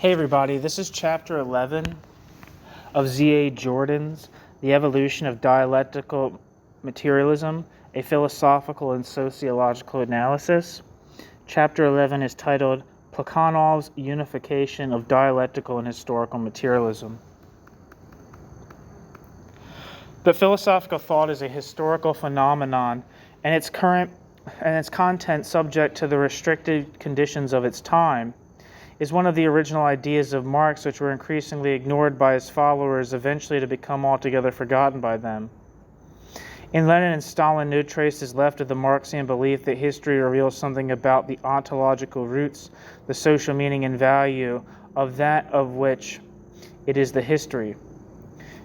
Hey everybody, this is chapter 11 of Z.A. Jordan's The Evolution of Dialectical Materialism, a Philosophical and Sociological Analysis. Chapter 11 is titled Plekhanov's Unification of Dialectical and Historical Materialism. But philosophical thought is a historical phenomenon, and its content subject to the restricted conditions of its time is one of the original ideas of Marx, which were increasingly ignored by his followers, eventually to become altogether forgotten by them. In Lenin and Stalin, no trace is left of the Marxian belief that history reveals something about the ontological roots, the social meaning and value of that of which it is the history.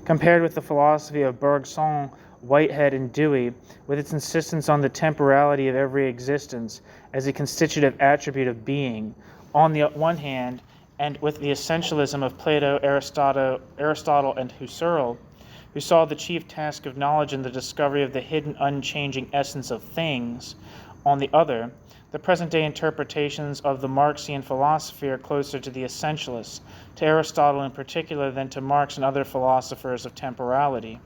Compared with the philosophy of Bergson, Whitehead, and Dewey, with its insistence on the temporality of every existence as a constitutive attribute of being, on the one hand, and with the essentialism of Plato, Aristotle, and Husserl, who saw the chief task of knowledge in the discovery of the hidden, unchanging essence of things, on the other, the present-day interpretations of the Marxian philosophy are closer to the essentialists, to Aristotle in particular, than to Marx and other philosophers of temporality.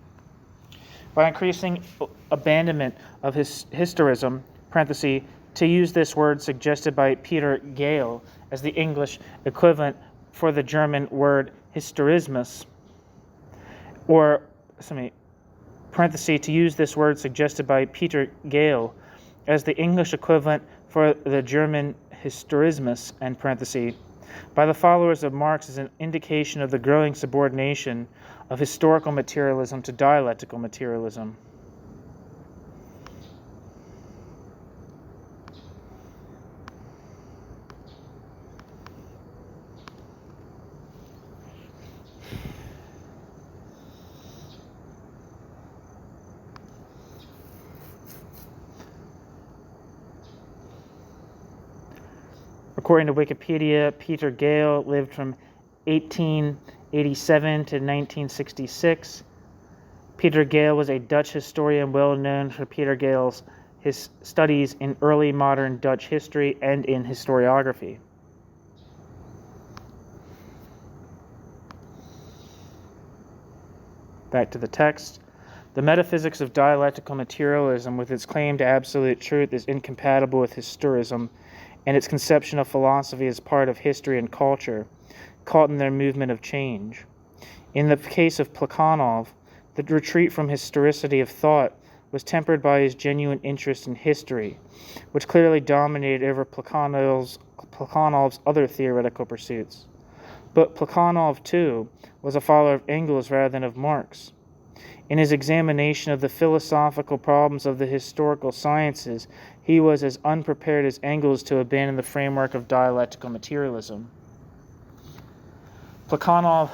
By increasing abandonment of historism, parenthesis, to use this word suggested by Peter Gale as the English equivalent for the German word Historismus, parenthesis, to use this word suggested by Peter Gale as the English equivalent for the German Historismus, and parenthesis, by the followers of Marx is an indication of the growing subordination of historical materialism to dialectical materialism. According to Wikipedia, Peter Gale lived from 1887 to 1966. Peter Gale was a Dutch historian well known for his studies in early modern Dutch history and in historiography. Back to the text. The metaphysics of dialectical materialism, with its claim to absolute truth, is incompatible with historism and its conception of philosophy as part of history and culture, caught in their movement of change. In the case of Plekhanov, the retreat from historicity of thought was tempered by his genuine interest in history, which clearly dominated over Plekhanov's other theoretical pursuits. But Plekhanov, too, was a follower of Engels rather than of Marx. In his examination of the philosophical problems of the historical sciences, he was as unprepared as Engels to abandon the framework of dialectical materialism. Plekhanov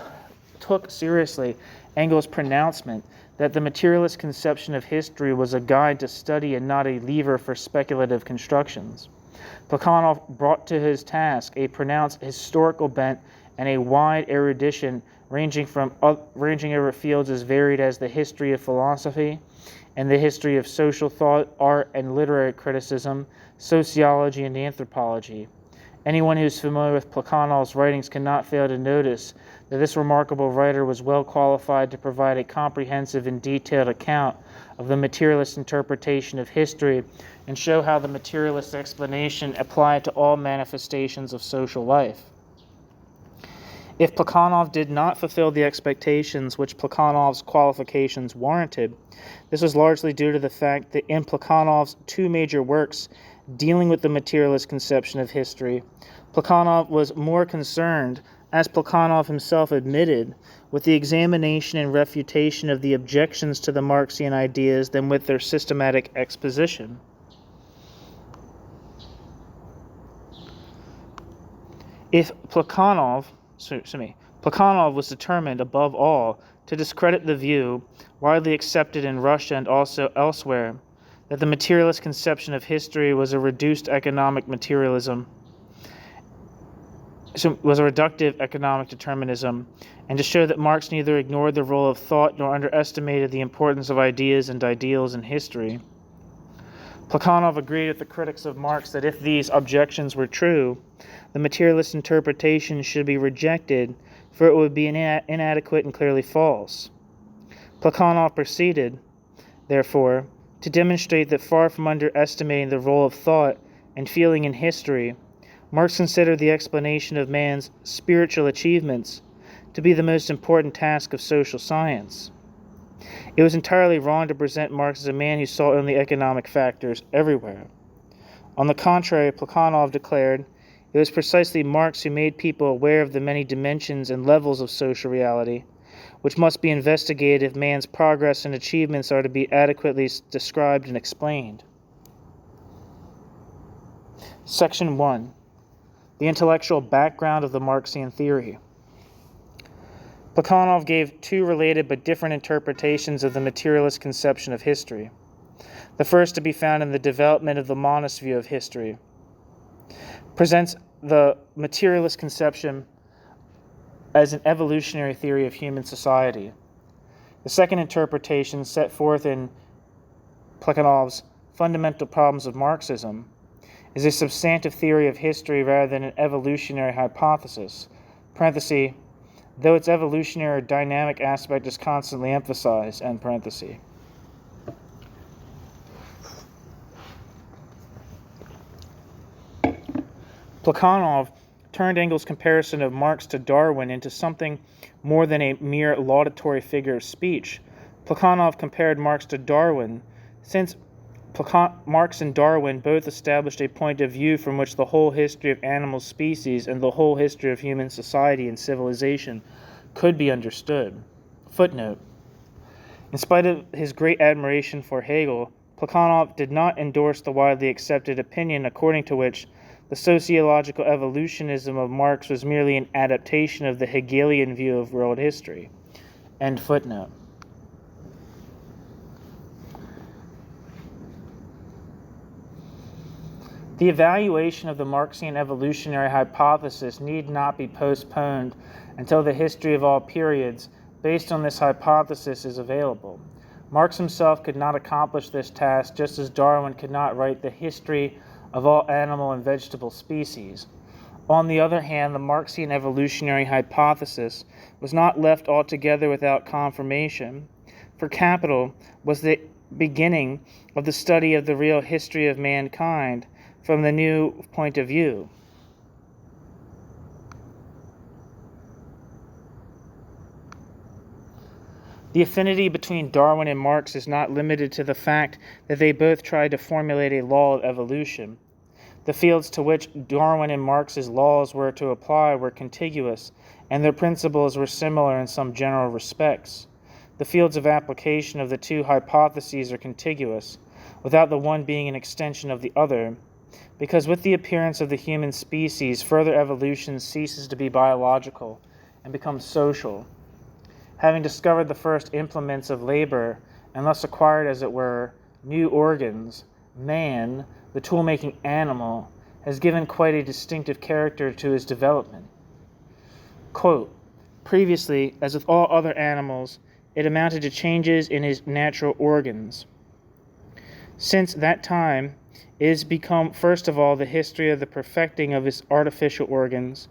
took seriously Engels' pronouncement that the materialist conception of history was a guide to study and not a lever for speculative constructions. Plekhanov brought to his task a pronounced historical bent and a wide erudition ranging over fields as varied as the history of philosophy and the history of social thought, art and literary criticism, sociology and anthropology. Anyone who is familiar with Plekhanov's writings cannot fail to notice that this remarkable writer was well qualified to provide a comprehensive and detailed account of the materialist interpretation of history and show how the materialist explanation applied to all manifestations of social life. If Plekhanov did not fulfill the expectations which Plekhanov's qualifications warranted, this was largely due to the fact that in Plekhanov's two major works dealing with the materialist conception of history, Plekhanov was more concerned, as Plekhanov himself admitted, with the examination and refutation of the objections to the Marxian ideas than with their systematic exposition. If Plekhanov was determined, above all, to discredit the view, widely accepted in Russia and also elsewhere, that the materialist conception of history was a reductive economic determinism, and to show that Marx neither ignored the role of thought nor underestimated the importance of ideas and ideals in history. Plekhanov agreed with the critics of Marx that if these objections were true, the materialist interpretation should be rejected, for it would be inadequate and clearly false. Plekhanov proceeded, therefore, to demonstrate that far from underestimating the role of thought and feeling in history, Marx considered the explanation of man's spiritual achievements to be the most important task of social science. It was entirely wrong to present Marx as a man who saw only economic factors everywhere. On the contrary, Plekhanov declared, it was precisely Marx who made people aware of the many dimensions and levels of social reality, which must be investigated if man's progress and achievements are to be adequately described and explained. Section 1. The intellectual background of the Marxian theory. Plekhanov gave two related but different interpretations of the materialist conception of history. The first, to be found in the Development of the Monist view of history, presents the materialist conception as an evolutionary theory of human society. The second interpretation, set forth in Plekhanov's Fundamental Problems of Marxism, is a substantive theory of history rather than an evolutionary hypothesis, parenthesis, though its evolutionary or dynamic aspect is constantly emphasized, end parenthesis. Plekhanov turned Engels' comparison of Marx to Darwin into something more than a mere laudatory figure of speech. Plekhanov compared Marx to Darwin, since Marx and Darwin both established a point of view from which the whole history of animal species and the whole history of human society and civilization could be understood. Footnote. In spite of his great admiration for Hegel, Plekhanov did not endorse the widely accepted opinion according to which the sociological evolutionism of Marx was merely an adaptation of the Hegelian view of world history. End footnote. The evaluation of the Marxian evolutionary hypothesis need not be postponed until the history of all periods based on this hypothesis is available. Marx himself could not accomplish this task, just as Darwin could not write the history of all animal and vegetable species. On the other hand, the Marxian evolutionary hypothesis was not left altogether without confirmation, for Capital was the beginning of the study of the real history of mankind from the new point of view. The affinity between Darwin and Marx is not limited to the fact that they both tried to formulate a law of evolution. The fields to which Darwin and Marx's laws were to apply were contiguous, and their principles were similar in some general respects. The fields of application of the two hypotheses are contiguous, without the one being an extension of the other, because with the appearance of the human species, further evolution ceases to be biological and becomes social. Having discovered the first implements of labor, and thus acquired, as it were, new organs, man, the tool-making animal, has given quite a distinctive character to his development. Quote, previously, as with all other animals, it amounted to changes in his natural organs. Since that time, it has become, first of all, the history of the perfecting of his artificial organs,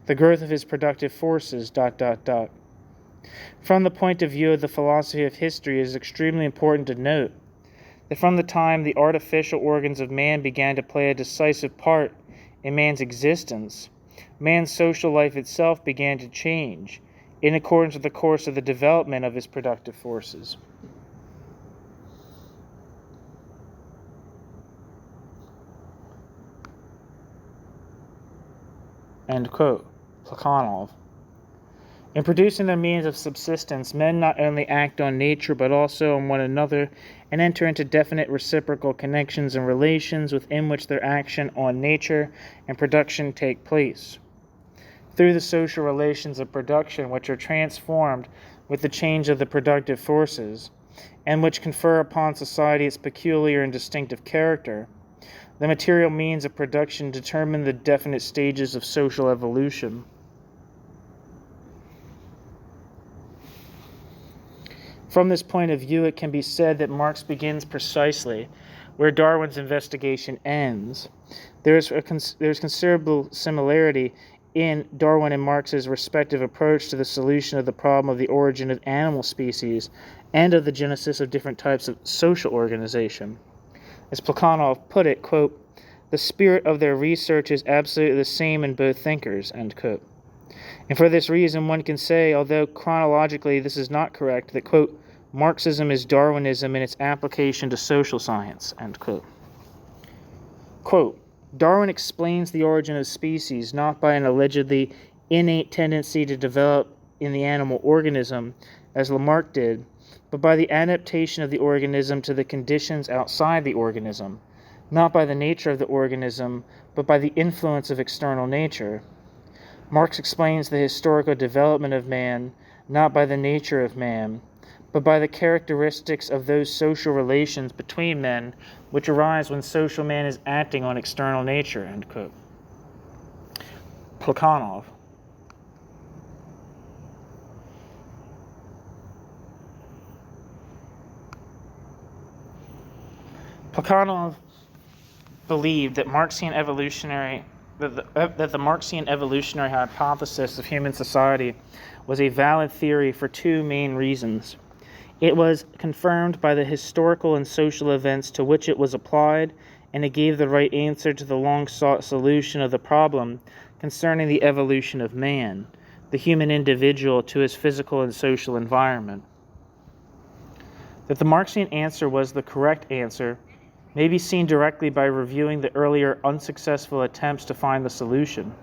the growth of his productive forces, ... From the point of view of the philosophy of history, it is extremely important to note that from the time the artificial organs of man began to play a decisive part in man's existence, man's social life itself began to change in accordance with the course of the development of his productive forces. End quote. Plekhanov. In producing their means of subsistence, men not only act on nature but also on one another and enter into definite reciprocal connections and relations within which their action on nature and production take place. Through the social relations of production, which are transformed with the change of the productive forces, and which confer upon society its peculiar and distinctive character, the material means of production determine the definite stages of social evolution. From this point of view, it can be said that Marx begins precisely where Darwin's investigation ends. There's considerable similarity in Darwin and Marx's respective approach to the solution of the problem of the origin of animal species and of the genesis of different types of social organization. As Plekhanov put it, quote, "The spirit of their research is absolutely the same in both thinkers," end quote. And for this reason, one can say, although chronologically this is not correct, that, quote, "Marxism is Darwinism in its application to social science," end quote. Quote, "Darwin explains the origin of species not by an allegedly innate tendency to develop in the animal organism, as Lamarck did, but by the adaptation of the organism to the conditions outside the organism, not by the nature of the organism, but by the influence of external nature. Marx explains the historical development of man not by the nature of man, but by the characteristics of those social relations between men which arise when social man is acting on external nature," end quote. Plekhanov. Plekhanov believed that that the Marxian evolutionary hypothesis of human society was a valid theory for two main reasons. It was confirmed by the historical and social events to which it was applied, and it gave the right answer to the long-sought solution of the problem concerning the evolution of man, the human individual, to his physical and social environment. That the Marxian answer was the correct answer may be seen directly by reviewing the earlier unsuccessful attempts to find the solution.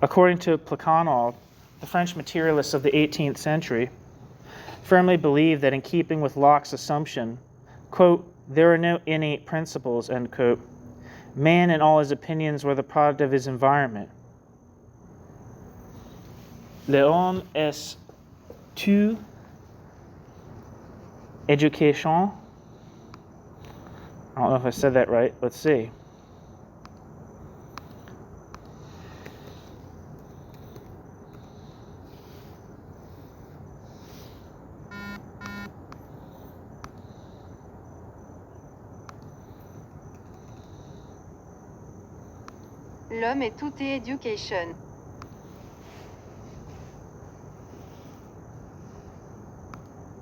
According to Plekhanov, the French materialists of the 18th century firmly believed that in keeping with Locke's assumption, quote, "There are no innate principles," end quote, man and all his opinions were the product of his environment. L'homme est tout éducation. I don't know if I said that right. Let's see. L'homme est tout education.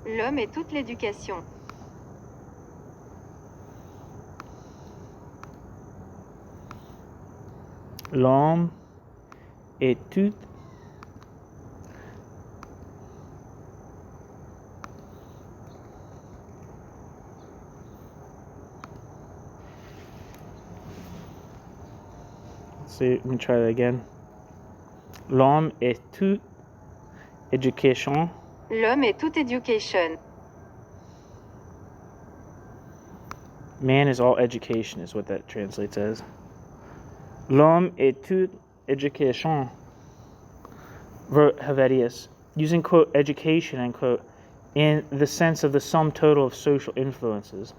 L'homme est toute l'éducation. L'homme est tout See, let me try that again. L'homme est toute éducation. L'homme est toute education. Man is all education, is what that translates as. L'homme est toute éducation, wrote Helvetius, using, quote, education, end quote, in the sense of the sum total of social influences.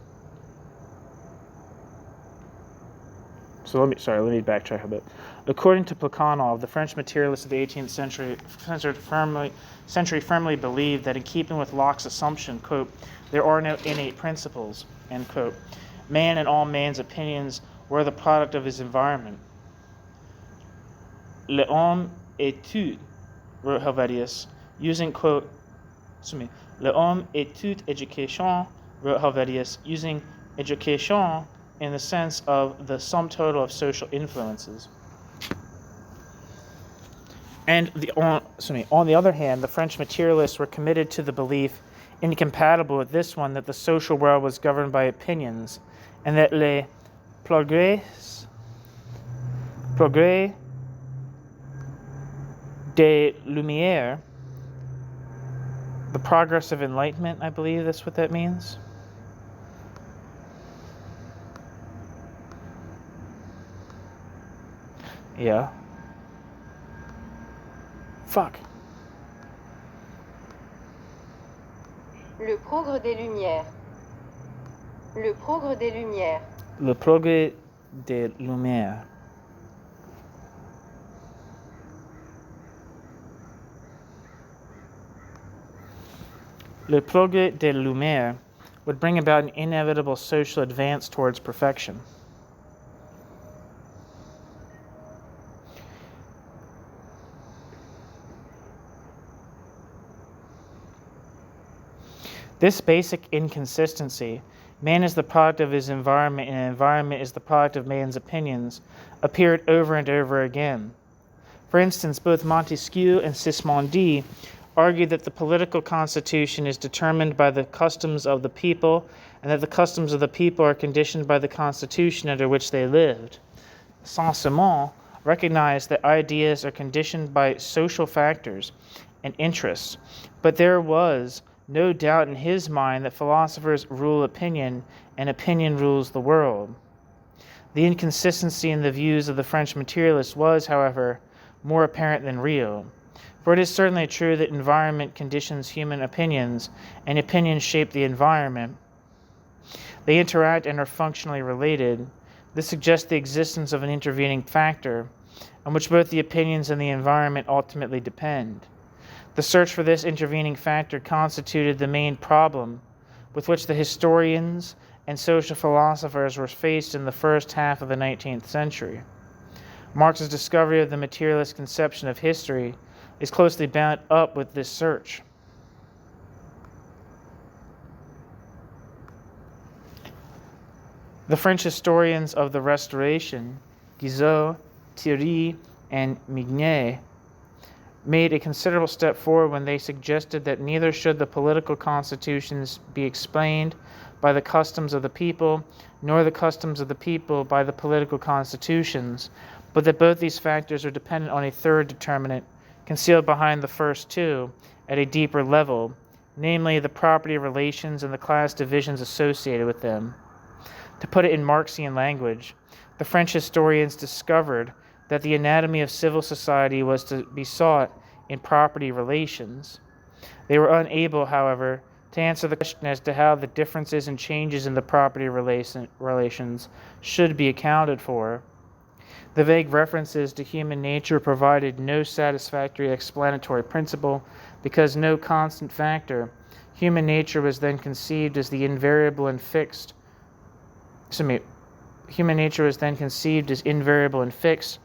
So let me backtrack a bit. According to Plekhanov, the French materialists of the 18th century firmly believed that in keeping with Locke's assumption, quote, "There are no innate principles," end quote, man and all man's opinions were the product of his environment. L'homme est tout, wrote Helvetius, using, quote, L'homme est toute éducation, wrote Helvetius, using education in the sense of the sum total of social influences. And on the other hand, the French materialists were committed to the belief, incompatible with this one, that the social world was governed by opinions, and that les progrès des Lumières, the progress of enlightenment, I believe that's what that means. Yeah. Fuck. Le progrès des Lumières. Le progrès des Lumières. Le progrès des Lumières. Le progrès des Lumières would bring about an inevitable social advance towards perfection. This basic inconsistency, man is the product of his environment and environment is the product of man's opinions, appeared over and over again. For instance, both Montesquieu and Sismondi argued that the political constitution is determined by the customs of the people and that the customs of the people are conditioned by the constitution under which they lived. Saint-Simon recognized that ideas are conditioned by social factors and interests, but there was no doubt in his mind that philosophers rule opinion and opinion rules the world. The inconsistency in the views of the French materialists was, however, more apparent than real. For it is certainly true that environment conditions human opinions, and opinions shape the environment. They interact and are functionally related. This suggests the existence of an intervening factor, on which both the opinions and the environment ultimately depend. The search for this intervening factor constituted the main problem with which the historians and social philosophers were faced in the first half of the 19th century. Marx's discovery of the materialist conception of history is closely bound up with this search. The French historians of the Restoration, Guizot, Thierry, and Mignet, made a considerable step forward when they suggested that neither should the political constitutions be explained by the customs of the people, nor the customs of the people by the political constitutions, but that both these factors are dependent on a third determinant, concealed behind the first two, at a deeper level, namely the property relations and the class divisions associated with them. To put it in Marxian language, the French historians discovered that the anatomy of civil society was to be sought in property relations. They were unable, however, to answer the question as to how the differences and changes in the property relations should be accounted for. The vague references to human nature provided no satisfactory explanatory principle because no constant factor, human nature was then conceived as the invariable and fixed. Human nature was then conceived as invariable and fixed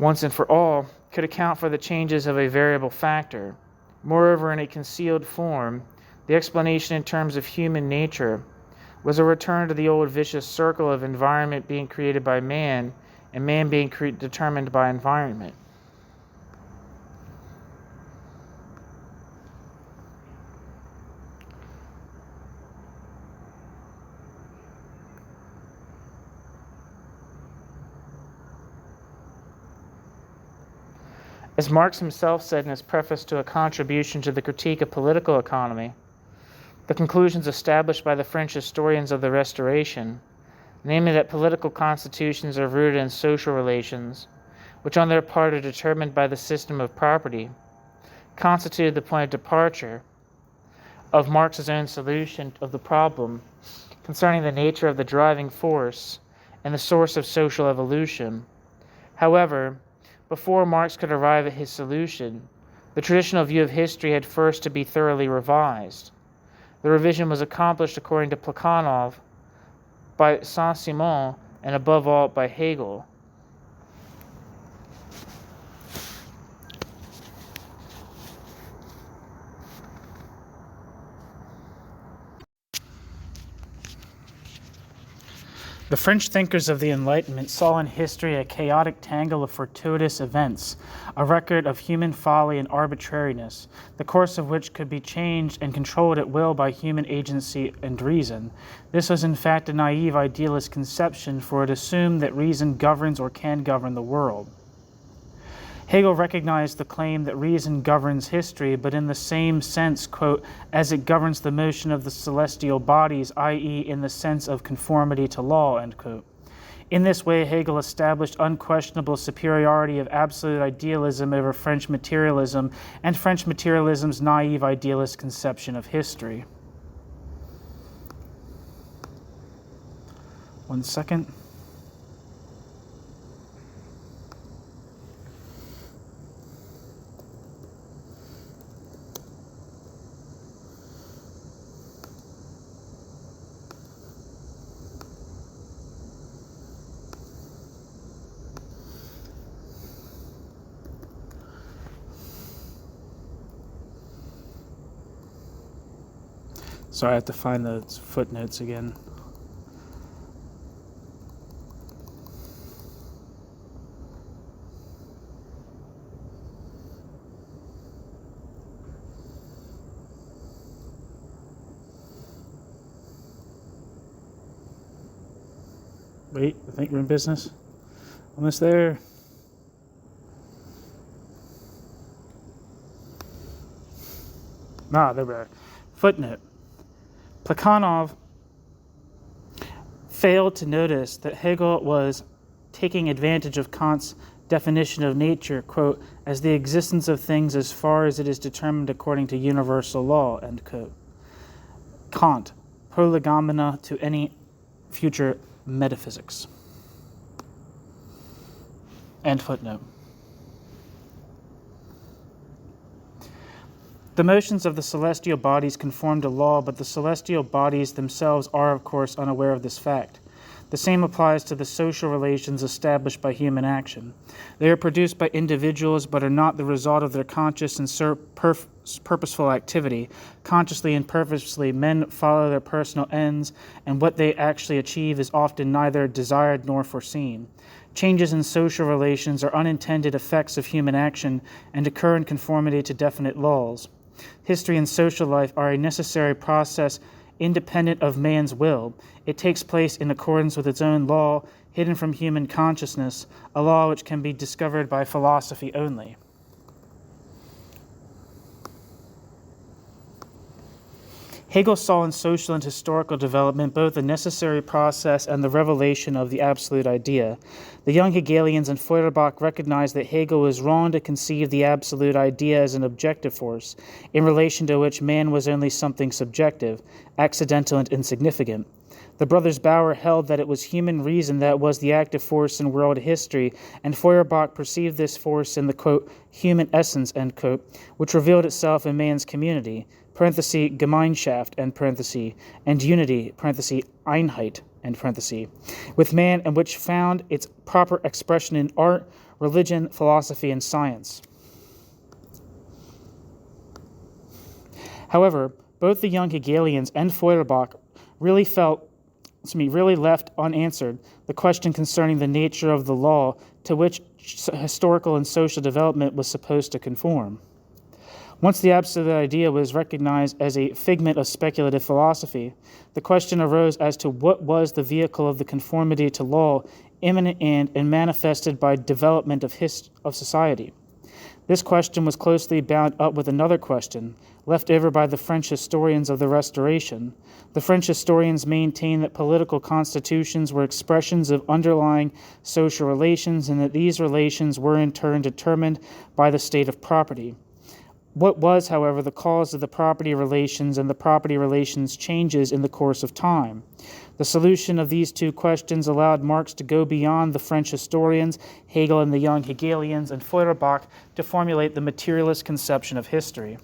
once and for all, could account for the changes of a variable factor. Moreover, in a concealed form, the explanation in terms of human nature was a return to the old vicious circle of environment being created by man and man being determined by environment. As Marx himself said in his preface to a contribution to the critique of political economy, the conclusions established by the French historians of the Restoration, namely that political constitutions are rooted in social relations, which on their part are determined by the system of property, constituted the point of departure of Marx's own solution of the problem concerning the nature of the driving force and the source of social evolution. However, before Marx could arrive at his solution, the traditional view of history had first to be thoroughly revised. The revision was accomplished, according to Plekhanov, by Saint-Simon and above all by Hegel. The French thinkers of the Enlightenment saw in history a chaotic tangle of fortuitous events, a record of human folly and arbitrariness, the course of which could be changed and controlled at will by human agency and reason. This was in fact a naive idealist conception, for it assumed that reason governs or can govern the world. Hegel recognized the claim that reason governs history, but in the same sense, quote, as it governs the motion of the celestial bodies, i.e. in the sense of conformity to law, end quote. In this way, Hegel established unquestionable superiority of absolute idealism over French materialism and French materialism's naive idealist conception of history. One second. Sorry, I have to find the footnotes again. Wait, I think we're in business. Almost there. There we are. Footnote. Plekhanov failed to notice that Hegel was taking advantage of Kant's definition of nature, quote, as the existence of things as far as it is determined according to universal law, end quote. Kant, prolegomena to any future metaphysics. End footnote. The motions of the celestial bodies conform to law, but the celestial bodies themselves are, of course, unaware of this fact. The same applies to the social relations established by human action. They are produced by individuals, but are not the result of their conscious and purposeful activity. Consciously and purposefully, men follow their personal ends, and what they actually achieve is often neither desired nor foreseen. Changes in social relations are unintended effects of human action and occur in conformity to definite laws. History and social life are a necessary process independent of man's will. It takes place in accordance with its own law, hidden from human consciousness, a law which can be discovered by philosophy only. Hegel saw in social and historical development both a necessary process and the revelation of the absolute idea. The young Hegelians and Feuerbach recognized that Hegel was wrong to conceive the absolute idea as an objective force, in relation to which man was only something subjective, accidental and insignificant. The brothers Bauer held that it was human reason that was the active force in world history, and Feuerbach perceived this force in the, quote, human essence, end quote, which revealed itself in man's community, parenthesis, Gemeinschaft, end parenthesis, and unity, parenthesis, Einheit, end parenthesis, with man, and which found its proper expression in art, religion, philosophy, and science. However, both the young Hegelians and Feuerbach really left unanswered the question concerning the nature of the law to which historical and social development was supposed to conform. Once the absolute idea was recognized as a figment of speculative philosophy, the question arose as to what was the vehicle of the conformity to law imminent and manifested by development of society. This question was closely bound up with another question, left over by the French historians of the Restoration. The French historians maintained that political constitutions were expressions of underlying social relations and that these relations were in turn determined by the state of property. What was, however, the cause of the property relations and the property relations changes in the course of time? The solution of these two questions allowed Marx to go beyond the French historians, Hegel and the young Hegelians, and Feuerbach to formulate the materialist conception of history.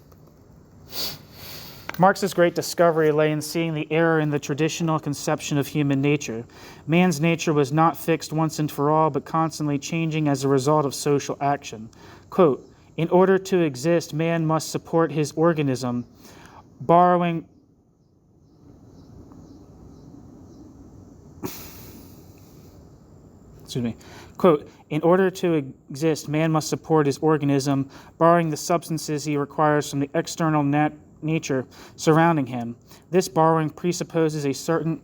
Marx's great discovery lay in seeing the error in the traditional conception of human nature. Man's nature was not fixed once and for all, but constantly changing as a result of social action. Quote, in order to exist, man must support his organism, borrowing Quote, in order to exist, man must support his organism, borrowing the substances he requires from the external nature surrounding him. This borrowing presupposes a certain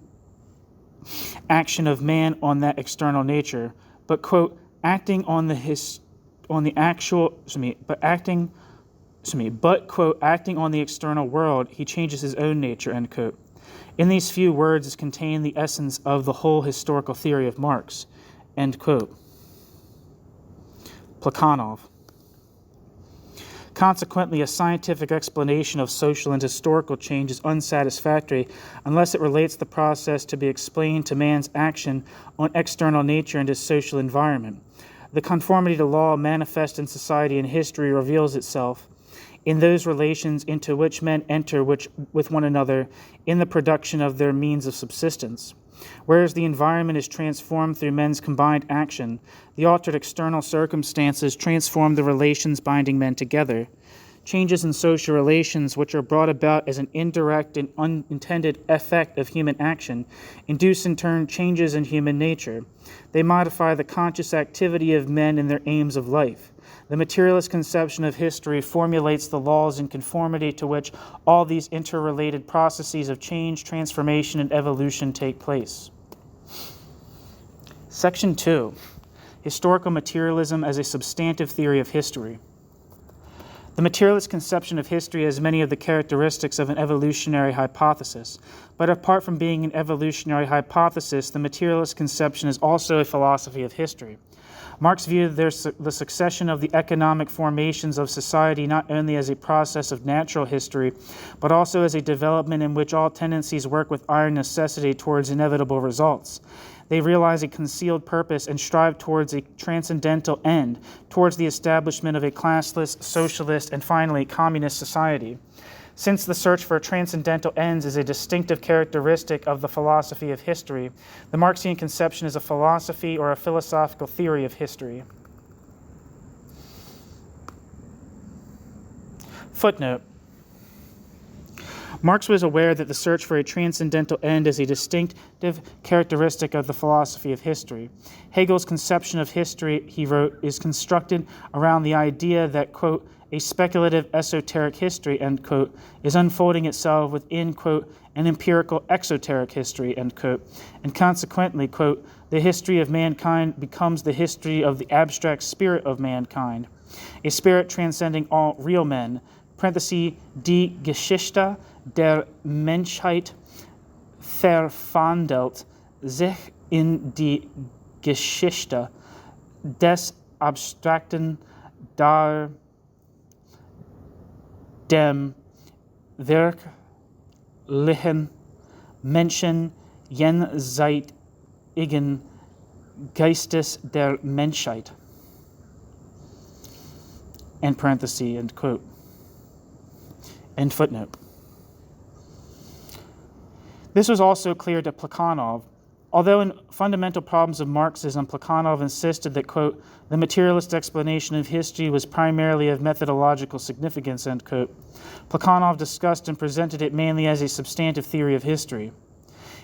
action of man on that external nature, but, quote, acting on the external world, he changes his own nature, end quote. In these few words is contained the essence of the whole historical theory of Marx, end quote. Plekhanov. Consequently, a scientific explanation of social and historical change is unsatisfactory unless it relates the process to be explained to man's action on external nature and his social environment. The conformity to law manifest in society and history reveals itself in those relations into which men enter with one another in the production of their means of subsistence. Whereas the environment is transformed through men's combined action, the altered external circumstances transform the relations binding men together. changes in social relations which are brought about as an indirect and unintended effect of human action, induce in turn changes in human nature. They modify the conscious activity of men and their aims of life. The materialist conception of history formulates the laws in conformity to which all these interrelated processes of change, transformation, and evolution take place. Section 2. Historical materialism as a substantive theory of history. The materialist conception of history has many of the characteristics of an evolutionary hypothesis, but apart from being an evolutionary hypothesis, the materialist conception is also a philosophy of history. Marx viewed the succession of the economic formations of society not only as a process of natural history, but also as a development in which all tendencies work with iron necessity towards inevitable results. They realize a concealed purpose and strive towards a transcendental end, towards the establishment of a classless, socialist, and finally communist society. Since the search for transcendental ends is a distinctive characteristic of the philosophy of history, the Marxian conception is a philosophy or a philosophical theory of history. Footnote. Marx was aware that the search for a transcendental end is a distinctive characteristic of the philosophy of history. Hegel's conception of history, he wrote, is constructed around the idea that, quote, a speculative esoteric history, end quote, is unfolding itself within, quote, an empirical exoteric history, end quote, and consequently, quote, the history of mankind becomes the history of the abstract spirit of mankind, a spirit transcending all real men, parenthesis, die Geschichte der Menschheit verwandelt sich in die Geschichte des abstrakten dar dem wirklichen Menschen jenseitigen Geistes der Menschheit. End parenthesis, end quote. End footnote. This was also clear to Plekhanov. Although in Fundamental Problems of Marxism, Plekhanov insisted that, quote, the materialist explanation of history was primarily of methodological significance, end quote, Plekhanov discussed and presented it mainly as a substantive theory of history.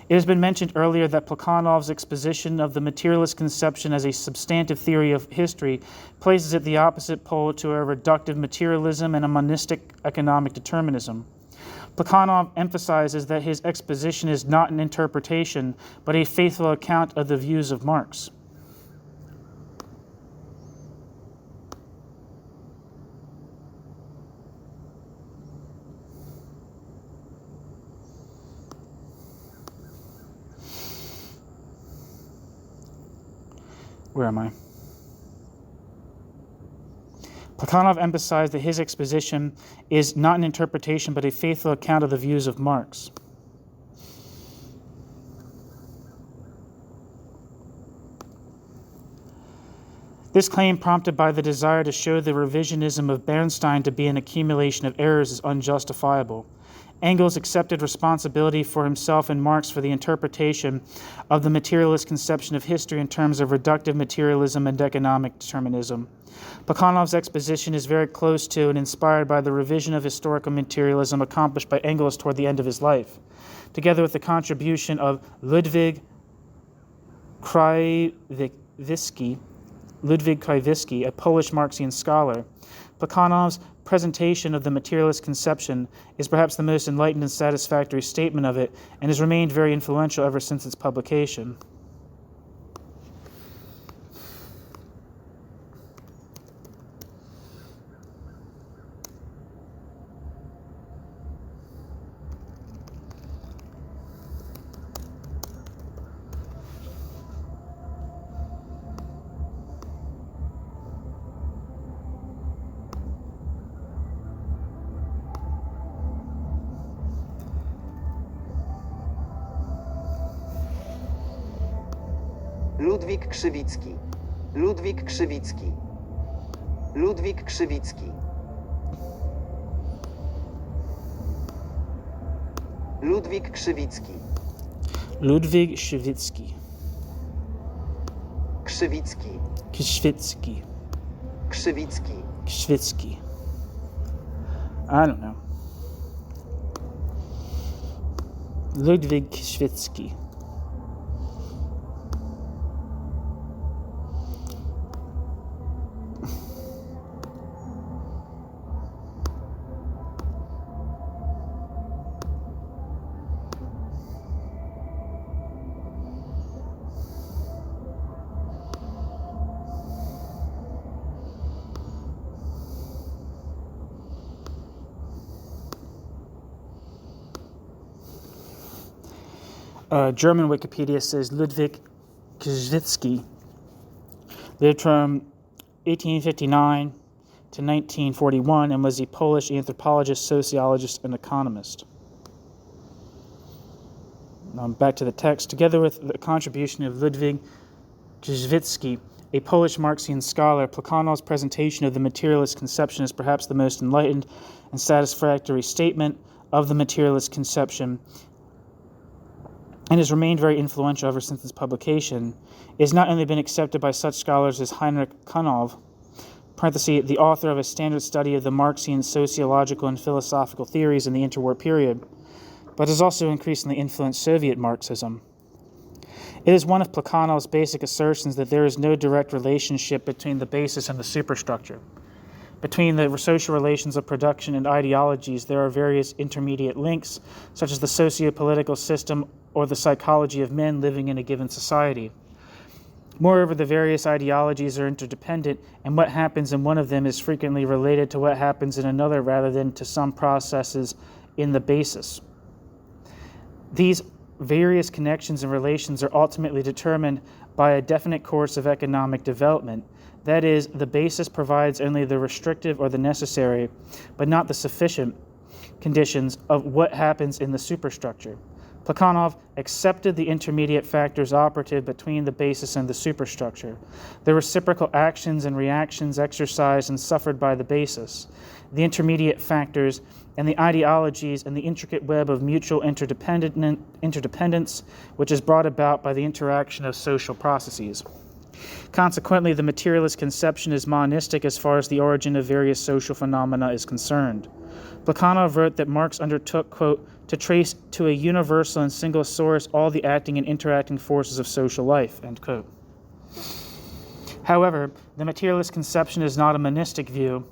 It has been mentioned earlier that Plekhanov's exposition of the materialist conception as a substantive theory of history places it the opposite pole to a reductive materialism and a monistic economic determinism. Plekhanov emphasizes that his exposition is not an interpretation, but a faithful account of the views of Marx. Where am I? Plekhanov emphasized that his exposition is not an interpretation but a faithful account of the views of Marx. This claim, prompted by the desire to show the revisionism of Bernstein to be an accumulation of errors, is unjustifiable. Engels accepted responsibility for himself and Marx for the interpretation of the materialist conception of history in terms of reductive materialism and economic determinism. Plekhanov's exposition is very close to and inspired by the revision of historical materialism accomplished by Engels toward the end of his life, together with the contribution of Ludwig Krajewski, a Polish Marxian scholar. Plekhanov's presentation of the materialist conception is perhaps the most enlightened and satisfactory statement of it, and has remained very influential ever since its publication. Ludwik Krzywicki. Ludwik Krzywicki. Ludwik Krzywicki. Ludwik Krzywicki. Ludwig Krzywicki. Krzywicki. Krzywicki. Krzywicki. Krzywicki. I don't know. Ludwig Krzywicki. German Wikipedia says Ludwig Krzywicki lived from 1859 to 1941 and was a Polish anthropologist, sociologist, and economist. Back to the text. Together with the contribution of Ludwig Krzywicki, a Polish Marxian scholar, Plekhanov's presentation of the materialist conception is perhaps the most enlightened and satisfactory statement of the materialist conception, and has remained very influential ever since its publication. It has not only been accepted by such scholars as Heinrich Kanov, the author of a standard study of the Marxian sociological and philosophical theories in the interwar period, but has also increasingly influenced Soviet Marxism. It is one of Plekhanov's basic assertions that there is no direct relationship between the basis and the superstructure. Between the social relations of production and ideologies, there are various intermediate links, such as the socio-political system or the psychology of men living in a given society. Moreover, the various ideologies are interdependent, and what happens in one of them is frequently related to what happens in another rather than to some processes in the basis. These various connections and relations are ultimately determined by a definite course of economic development. That is, the basis provides only the restrictive or the necessary, but not the sufficient conditions of what happens in the superstructure. Plekhanov accepted the intermediate factors operative between the basis and the superstructure, the reciprocal actions and reactions exercised and suffered by the basis, the intermediate factors, and the ideologies and the intricate web of mutual interdependence which is brought about by the interaction of social processes. Consequently, the materialist conception is monistic as far as the origin of various social phenomena is concerned. Plekhanov wrote that Marx undertook, quote, to trace to a universal and single source all the acting and interacting forces of social life, end quote. However, the materialist conception is not a monistic view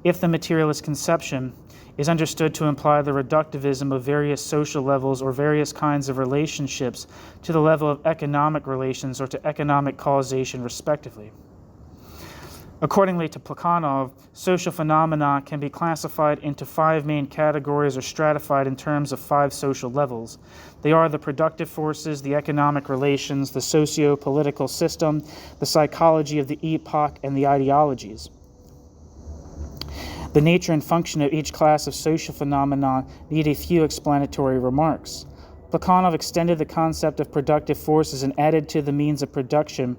if the materialist conception is understood to imply the reductivism of various social levels or various kinds of relationships to the level of economic relations or to economic causation, respectively. Accordingly to Plekhanov, social phenomena can be classified into 5 main categories or stratified in terms of 5 social levels. They are the productive forces, the economic relations, the socio-political system, the psychology of the epoch, and the ideologies. The nature and function of each class of social phenomena need a few explanatory remarks. Plekhanov extended the concept of productive forces and added to the means of production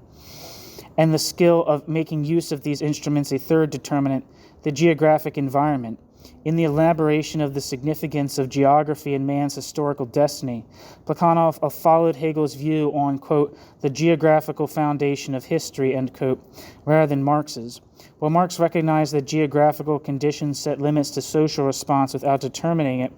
and the skill of making use of these instruments a third determinant, the geographic environment. In the elaboration of the significance of geography in man's historical destiny, Plekhanov followed Hegel's view on, quote, the geographical foundation of history, end quote, rather than Marx's. While Marx recognized that geographical conditions set limits to social response without determining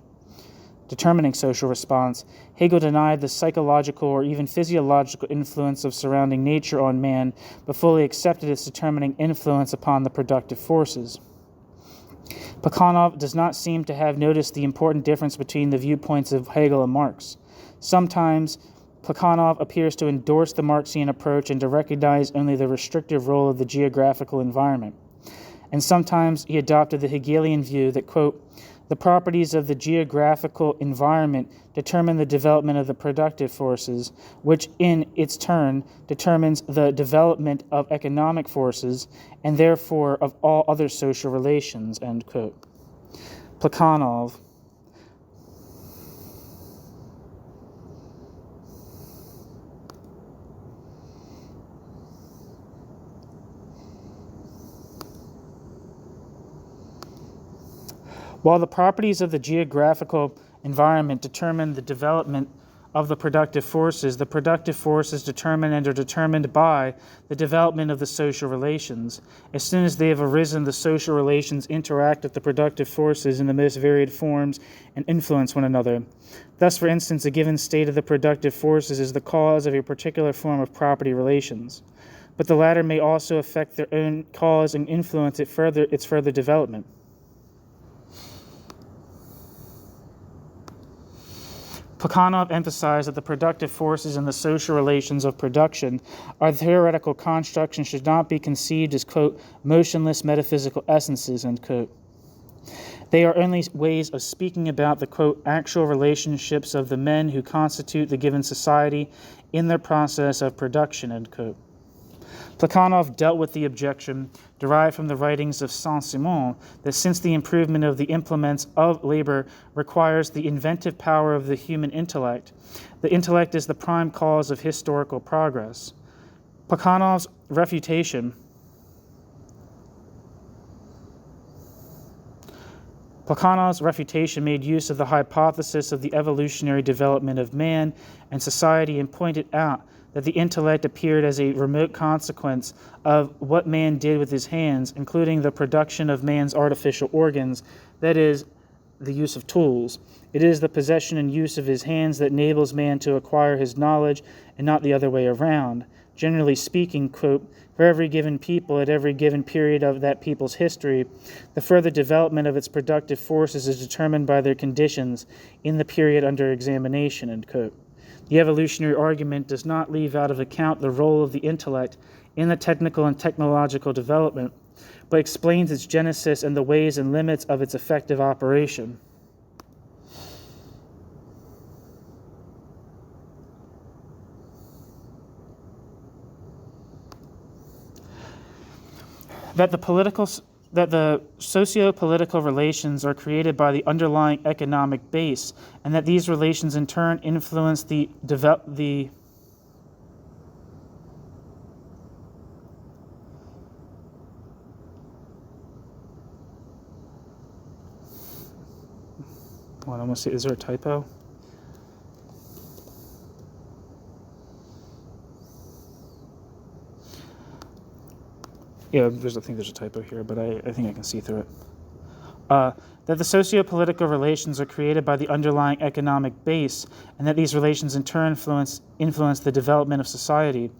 social response, Hegel denied the psychological or even physiological influence of surrounding nature on man, but fully accepted its determining influence upon the productive forces. Plekhanov does not seem to have noticed the important difference between the viewpoints of Hegel and Marx. Sometimes Plekhanov appears to endorse the Marxian approach and to recognize only the restrictive role of the geographical environment. And sometimes he adopted the Hegelian view that, quote, the properties of the geographical environment determine the development of the productive forces, which in its turn determines the development of economic forces and therefore of all other social relations, end quote. Plekhanov. While the properties of the geographical environment determine the development of the productive forces determine and are determined by the development of the social relations. As soon as they have arisen, the social relations interact with the productive forces in the most varied forms and influence one another. Thus, for instance, a given state of the productive forces is the cause of a particular form of property relations. But the latter may also affect their own cause and influence its further development. Plekhanov emphasized that the productive forces and the social relations of production are theoretical constructs and should not be conceived as, quote, motionless metaphysical essences, end quote. They are only ways of speaking about the, quote, actual relationships of the men who constitute the given society in their process of production, end quote. Plekhanov dealt with the objection derived from the writings of Saint-Simon that since the improvement of the implements of labor requires the inventive power of the human intellect, the intellect is the prime cause of historical progress. Plekhanov's refutation made use of the hypothesis of the evolutionary development of man and society and pointed out that the intellect appeared as a remote consequence of what man did with his hands, including the production of man's artificial organs, that is, the use of tools. It is the possession and use of his hands that enables man to acquire his knowledge and not the other way around. Generally speaking, quote, for every given people at every given period of that people's history, the further development of its productive forces is determined by their conditions in the period under examination, end quote. The evolutionary argument does not leave out of account the role of the intellect in the technical and technological development, but explains its genesis and the ways and limits of its effective operation. That the socio-political relations are created by the underlying economic base, and that these relations in turn influence Hold on, let's see, is there a typo? Yeah, I think there's a typo here, but I think I can see through it. That the socio-political relations are created by the underlying economic base, and that these relations in turn influence the development of society,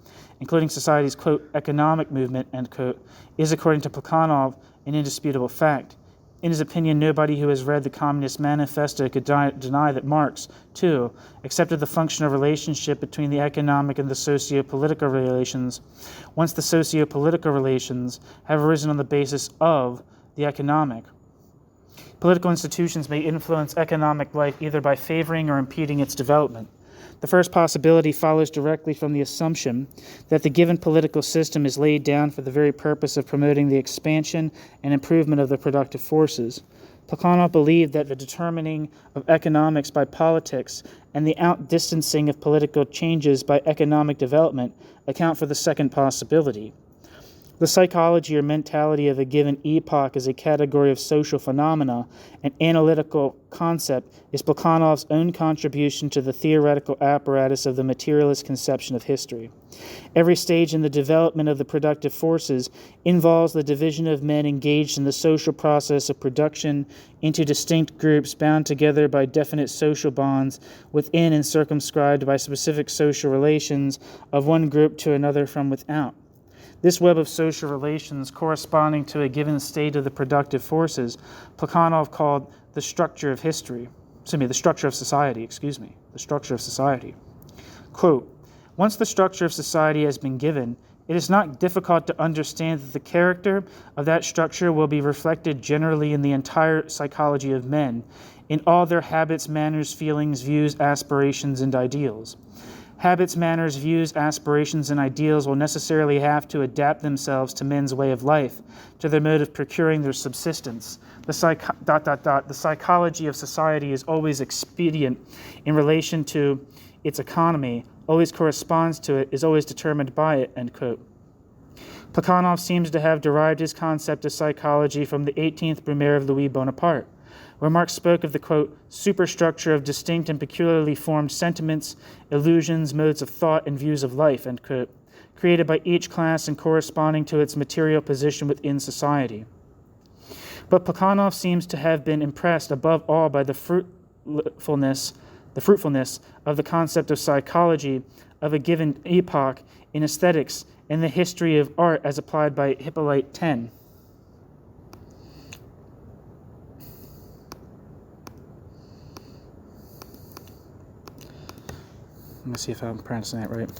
including society's, quote, economic movement, end quote, is, according to Plekhanov, an indisputable fact. In his opinion, nobody who has read the Communist Manifesto could deny that Marx, too, accepted the functional relationship between the economic and the socio-political relations, once the socio-political relations have arisen on the basis of the economic. Political institutions may influence economic life either by favoring or impeding its development. The first possibility follows directly from the assumption that the given political system is laid down for the very purpose of promoting the expansion and improvement of the productive forces. Plekhanov believed that the determining of economics by politics and the outdistancing of political changes by economic development account for the second possibility. The psychology or mentality of a given epoch as a category of social phenomena and analytical concept is Plekhanov's own contribution to the theoretical apparatus of the materialist conception of history. Every stage in the development of the productive forces involves the division of men engaged in the social process of production into distinct groups bound together by definite social bonds within and circumscribed by specific social relations of one group to another from without. This web of social relations corresponding to a given state of the productive forces, Plekhanov called the structure of society. Quote, once the structure of society has been given, it is not difficult to understand that the character of that structure will be reflected generally in the entire psychology of men, in all their habits, manners, feelings, views, aspirations, and ideals. Habits, manners, views, aspirations, and ideals will necessarily have to adapt themselves to men's way of life, to their mode of procuring their subsistence. The psychology of society is always expedient in relation to its economy, always corresponds to it, is always determined by it, end quote. Plekhanov seems to have derived his concept of psychology from the 18th Brumaire of Louis Bonaparte. where Marx spoke of the, quote, superstructure of distinct and peculiarly formed sentiments, illusions, modes of thought, and views of life, end quote, created by each class and corresponding to its material position within society. But Plekhanov seems to have been impressed above all by the fruitfulness of the concept of psychology of a given epoch in aesthetics and the history of art as applied by Hippolyte Taine. Let me see if I'm pronouncing that right.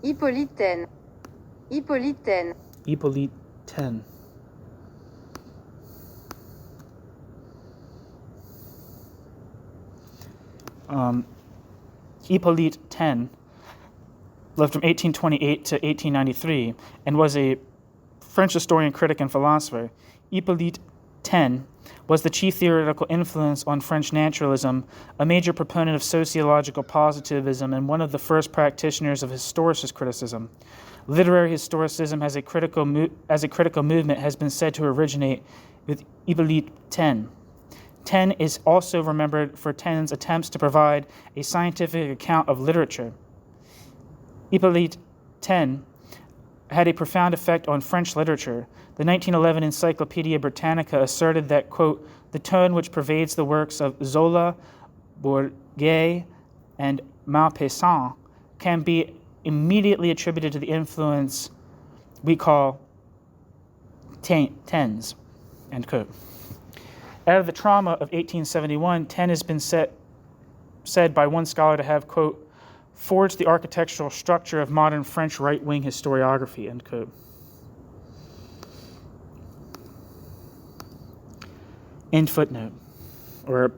Hippolyte Taine. Hippolyte Taine. Hippolyte Taine. Hippolyte Taine lived from 1828 to 1893 and was a French historian, critic, and philosopher. Hippolyte Taine was the chief theoretical influence on French naturalism, a major proponent of sociological positivism, and one of the first practitioners of historicist criticism. Literary historicism as a critical movement has been said to originate with Hippolyte Taine. Taine is also remembered for Taine's attempts to provide a scientific account of literature. Hippolyte Taine had a profound effect on French literature. The 1911 Encyclopedia Britannica asserted that, quote, the tone which pervades the works of Zola, Bourget, and Maupassant can be immediately attributed to the influence we call Taine's, end quote. Out of the trauma of 1871, Taine has been said by one scholar to have, quote, forged the architectural structure of modern French right-wing historiography, end quote. End footnote. Or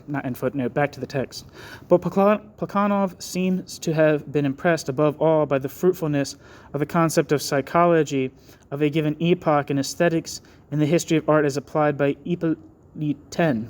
not end footnote, back to the text. But Plekhanov seems to have been impressed above all by the fruitfulness of the concept of psychology of a given epoch in aesthetics and the history of art as applied by Hippolyte Taine.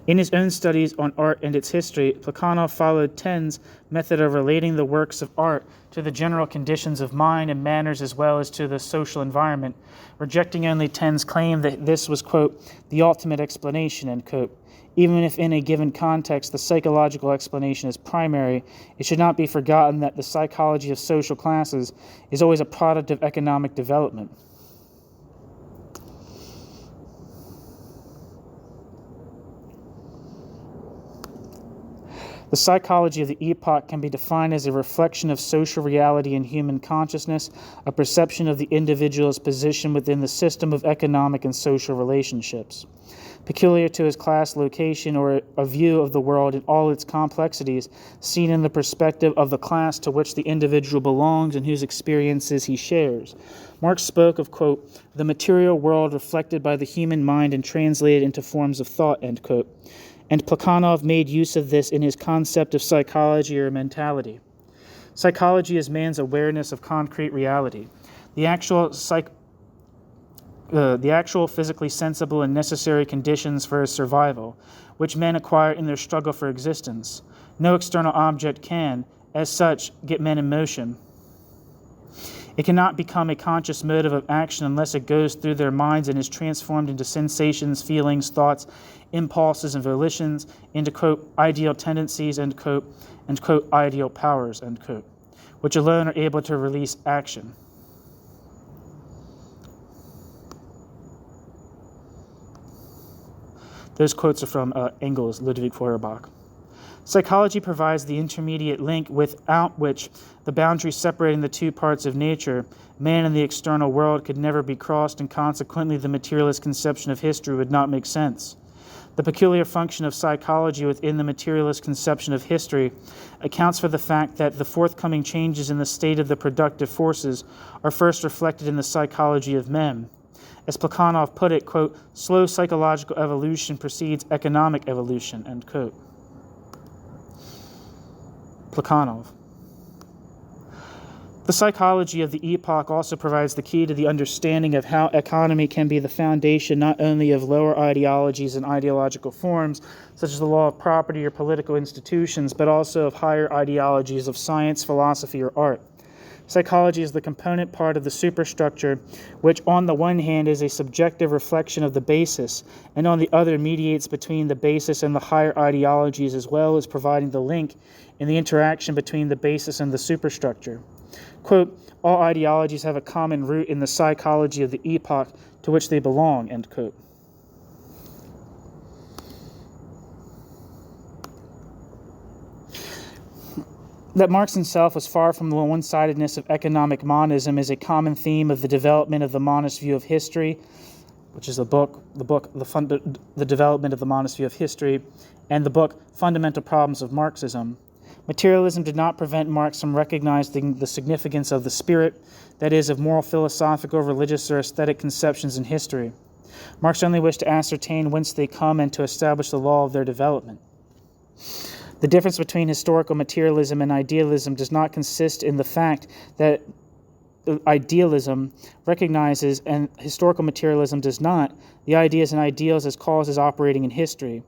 In his own studies on art and its history, Plekhanov followed Taine's method of relating the works of art to the general conditions of mind and manners as well as to the social environment, rejecting only Taine's claim that this was, quote, the ultimate explanation, end quote. Even if in a given context the psychological explanation is primary, it should not be forgotten that the psychology of social classes is always a product of economic development. The psychology of the epoch can be defined as a reflection of social reality and human consciousness, a perception of the individual's position within the system of economic and social relationships. Peculiar to his class location, or a view of the world in all its complexities, seen in the perspective of the class to which the individual belongs and whose experiences he shares. Marx spoke of, quote, the material world reflected by the human mind and translated into forms of thought, end quote. And Plekhanov made use of this in his concept of psychology or mentality. Psychology is man's awareness of concrete reality, the actual physically sensible and necessary conditions for his survival, which men acquire in their struggle for existence. No external object can, as such, get men in motion. It cannot become a conscious motive of action unless it goes through their minds and is transformed into sensations, feelings, thoughts, impulses, and volitions, into, quote, ideal tendencies, end quote, and, quote, ideal powers, end quote, which alone are able to release action. Those quotes are from Engels, Ludwig Feuerbach. Psychology provides the intermediate link without which the boundary separating the two parts of nature, man and the external world, could never be crossed, and consequently the materialist conception of history would not make sense. The peculiar function of psychology within the materialist conception of history accounts for the fact that the forthcoming changes in the state of the productive forces are first reflected in the psychology of men. As Plekhanov put it, quote, slow psychological evolution precedes economic evolution, end quote. Plekhanov. The psychology of the epoch also provides the key to the understanding of how economy can be the foundation not only of lower ideologies and ideological forms, such as the law of property or political institutions, but also of higher ideologies of science, philosophy, or art. Psychology is the component part of the superstructure, which on the one hand is a subjective reflection of the basis, and on the other mediates between the basis and the higher ideologies, as well as providing the link in the interaction between the basis and the superstructure. Quote, all ideologies have a common root in the psychology of the epoch to which they belong, end quote. That Marx himself was far from the one-sidedness of economic monism is a common theme of the development of the monist view of history, which is the development of the monist view of history, and the book Fundamental Problems of Marxism. Materialism did not prevent Marx from recognizing the significance of the spirit, that is, of moral, philosophical, religious, or aesthetic conceptions in history. Marx only wished to ascertain whence they come and to establish the law of their development. The difference between historical materialism and idealism does not consist in the fact that idealism recognizes and historical materialism does not the ideas and ideals as causes operating in history.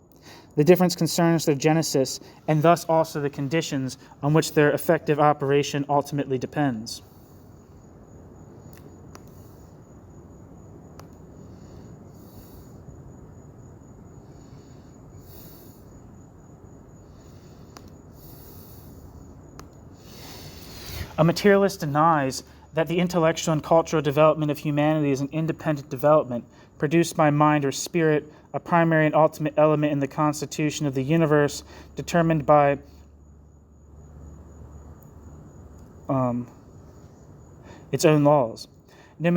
The difference concerns their genesis and thus also the conditions on which their effective operation ultimately depends. A materialist denies that the intellectual and cultural development of humanity is an independent development produced by mind or spirit, a primary and ultimate element in the constitution of the universe, determined by its own laws. No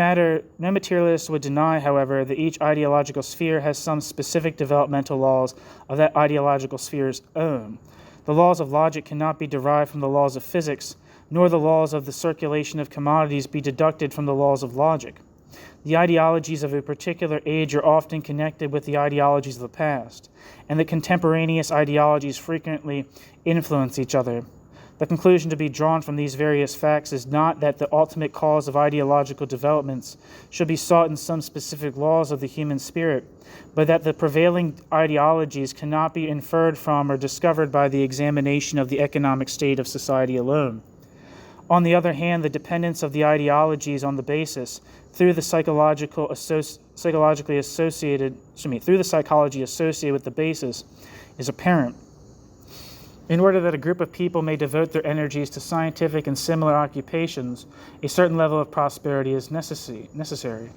materialist would deny, however, that each ideological sphere has some specific developmental laws of that ideological sphere's own. The laws of logic cannot be derived from the laws of physics, nor the laws of the circulation of commodities be deducted from the laws of logic. The ideologies of a particular age are often connected with the ideologies of the past, and the contemporaneous ideologies frequently influence each other. The conclusion to be drawn from these various facts is not that the ultimate cause of ideological developments should be sought in some specific laws of the human spirit, but that the prevailing ideologies cannot be inferred from or discovered by the examination of the economic state of society alone. On the other hand, the dependence of the ideologies on the basis through the psychology associated with the basis is apparent. In order that a group of people may devote their energies to scientific and similar occupations, a certain level of prosperity is necessary.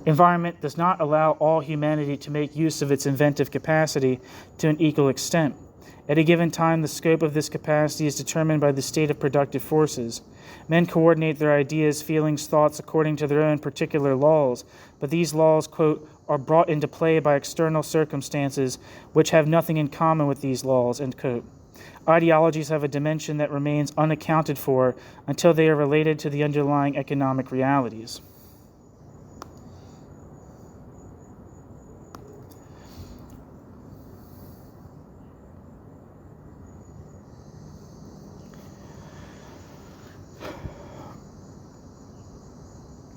Environment does not allow all humanity to make use of its inventive capacity to an equal extent. At a given time, the scope of this capacity is determined by the state of productive forces. Men coordinate their ideas, feelings, thoughts according to their own particular laws, but these laws, quote, are brought into play by external circumstances which have nothing in common with these laws, end quote. Ideologies have a dimension that remains unaccounted for until they are related to the underlying economic realities.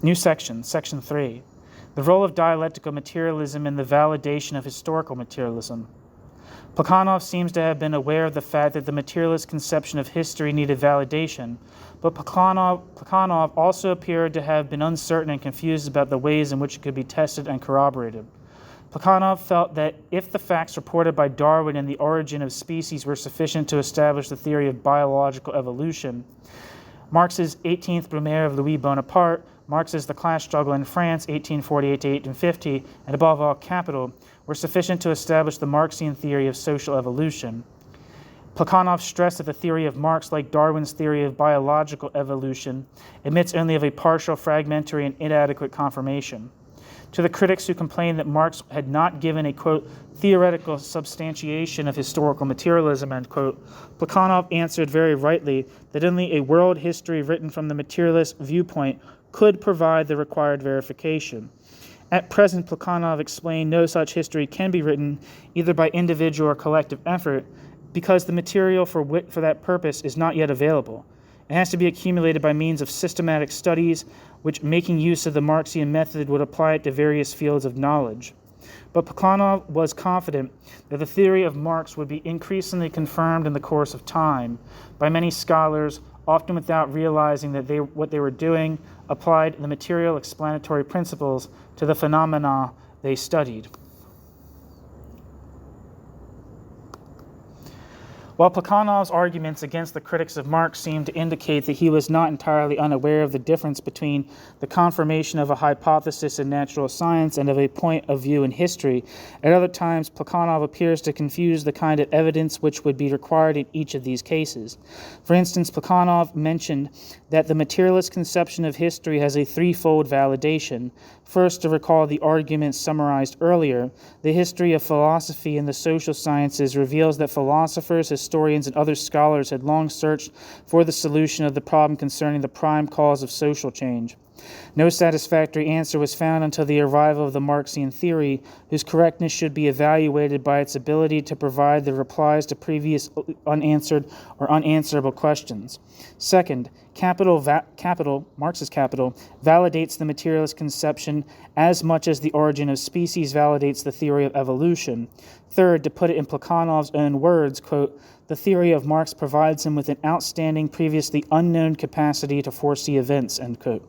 New section, section 3. The role of dialectical materialism in the validation of historical materialism. Plekhanov seems to have been aware of the fact that the materialist conception of history needed validation, but Plekhanov also appeared to have been uncertain and confused about the ways in which it could be tested and corroborated. Plekhanov felt that if the facts reported by Darwin in The Origin of Species were sufficient to establish the theory of biological evolution, Marx's 18th Brumaire of Louis Bonaparte, Marx's The Class Struggle in France, 1848 to 1850, and above all, Capital, were sufficient to establish the Marxian theory of social evolution. Plekhanov stressed that the theory of Marx, like Darwin's theory of biological evolution, admits only of a partial, fragmentary, and inadequate confirmation. To the critics who complained that Marx had not given a, quote, theoretical substantiation of historical materialism, end quote, Plekhanov answered very rightly that only a world history written from the materialist viewpoint could provide the required verification. At present, Plekhanov explained, no such history can be written either by individual or collective effort because the material for that purpose is not yet available. It has to be accumulated by means of systematic studies, which, making use of the Marxian method, would apply it to various fields of knowledge. But Plekhanov was confident that the theory of Marx would be increasingly confirmed in the course of time by many scholars, often without realizing that what they were doing applied the material explanatory principles to the phenomena they studied. While Plekhanov's arguments against the critics of Marx seem to indicate that he was not entirely unaware of the difference between the confirmation of a hypothesis in natural science and of a point of view in history, at other times Plekhanov appears to confuse the kind of evidence which would be required in each of these cases. For instance, Plekhanov mentioned that the materialist conception of history has a threefold validation. First, to recall the arguments summarized earlier, the history of philosophy and the social sciences reveals that philosophers, historians, and other scholars had long searched for the solution of the problem concerning the prime cause of social change. No satisfactory answer was found until the arrival of the Marxian theory, whose correctness should be evaluated by its ability to provide the replies to previous unanswered or unanswerable questions. Second, Marx's Capital, validates the materialist conception as much as the origin of species validates the theory of evolution. Third, to put it in Plekhanov's own words, quote, the theory of Marx provides him with an outstanding, previously unknown capacity to foresee events, end quote.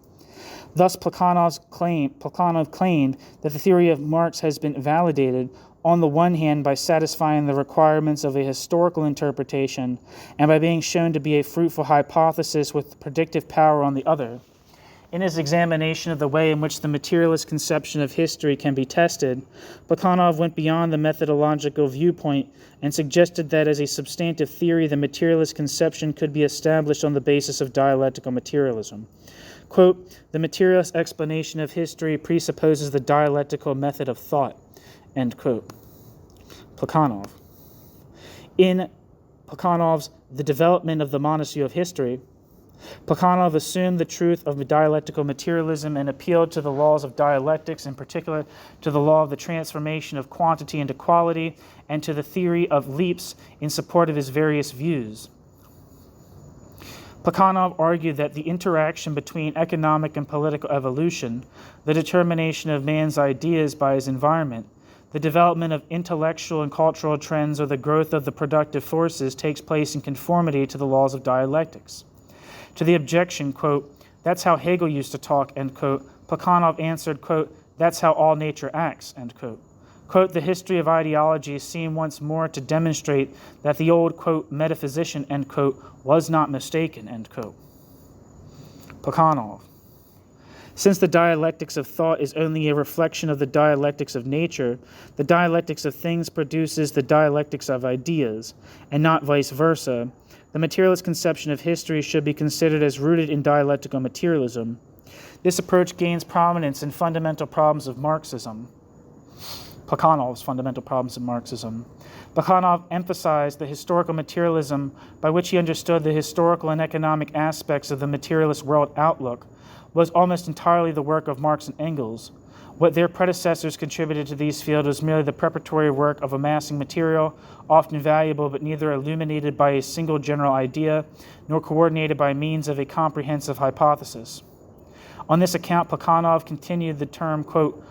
Thus, Plekhanov claimed that the theory of Marx has been validated on the one hand by satisfying the requirements of a historical interpretation and by being shown to be a fruitful hypothesis with predictive power on the other. In his examination of the way in which the materialist conception of history can be tested, Plekhanov went beyond the methodological viewpoint and suggested that as a substantive theory, the materialist conception could be established on the basis of dialectical materialism. Quote, the materialist explanation of history presupposes the dialectical method of thought, end quote. Plekhanov. In Plekhanov's The Development of the Monody of History, Plekhanov assumed the truth of dialectical materialism and appealed to the laws of dialectics, in particular to the law of the transformation of quantity into quality and to the theory of leaps in support of his various views. Plekhanov argued that the interaction between economic and political evolution, the determination of man's ideas by his environment, the development of intellectual and cultural trends, or the growth of the productive forces takes place in conformity to the laws of dialectics. To the objection, quote, that's how Hegel used to talk, end quote, Plekhanov answered, quote, that's how all nature acts, end quote. Quote, the history of ideology seemed once more to demonstrate that the old, quote, metaphysician, end quote, was not mistaken, end quote. Plekhanov. Since the dialectics of thought is only a reflection of the dialectics of nature, the dialectics of things produces the dialectics of ideas, and not vice versa. The materialist conception of history should be considered as rooted in dialectical materialism. This approach gains prominence in Fundamental Problems of Marxism. Plekhanov's Fundamental Problems of Marxism. Plekhanov emphasized the historical materialism by which he understood the historical and economic aspects of the materialist world outlook was almost entirely the work of Marx and Engels. What their predecessors contributed to these fields was merely the preparatory work of amassing material, often valuable but neither illuminated by a single general idea nor coordinated by means of a comprehensive hypothesis. On this account, Plekhanov continued the term, quote,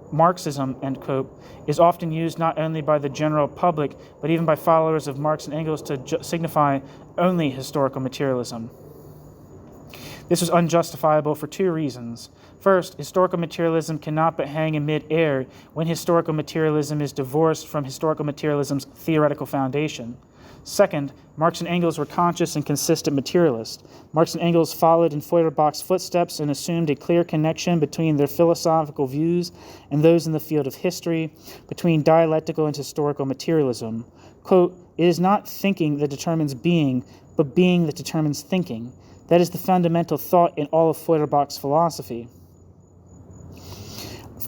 Marxism, end quote, is often used not only by the general public, but even by followers of Marx and Engels to signify only historical materialism. This was unjustifiable for two reasons. First, historical materialism cannot but hang in mid-air when historical materialism is divorced from historical materialism's theoretical foundation. Second, Marx and Engels were conscious and consistent materialists. Marx and Engels followed in Feuerbach's footsteps and assumed a clear connection between their philosophical views and those in the field of history, between dialectical and historical materialism. Quote, it is not thinking that determines being, but being that determines thinking. That is the fundamental thought in all of Feuerbach's philosophy.